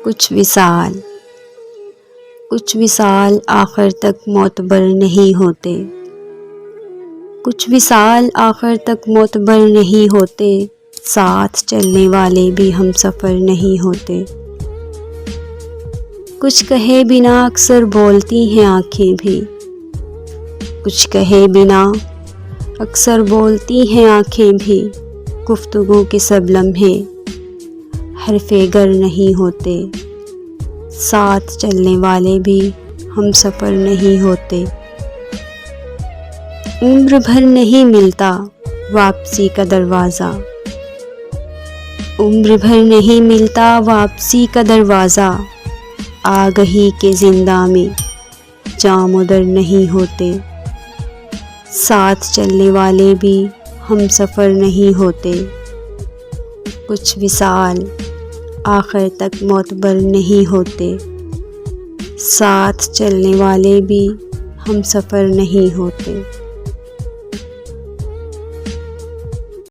کچھ وصال آخر تک معتبر نہیں ہوتے، کچھ وصال آخر تک معتبر نہیں ہوتے، ساتھ چلنے والے بھی ہم سفر نہیں ہوتے۔ کچھ کہے بنا اکثر بولتی ہیں آنکھیں بھی، کچھ کہے بنا اکثر بولتی ہیں آنکھیں بھی، گفتگو کے سب لمحے حرف گر نہیں ہوتے، ساتھ چلنے والے بھی ہم سفر نہیں ہوتے۔ عمر بھر نہیں ملتا واپسی کا دروازہ، عمر بھر نہیں ملتا واپسی کا دروازہ، آگہی کے زنداں میں جام و در نہیں ہوتے، ساتھ چلنے والے بھی ہم سفر نہیں ہوتے۔ کچھ وصال آخر تک معتبر نہیں ہوتے، ساتھ چلنے والے بھی ہم سفر نہیں ہوتے۔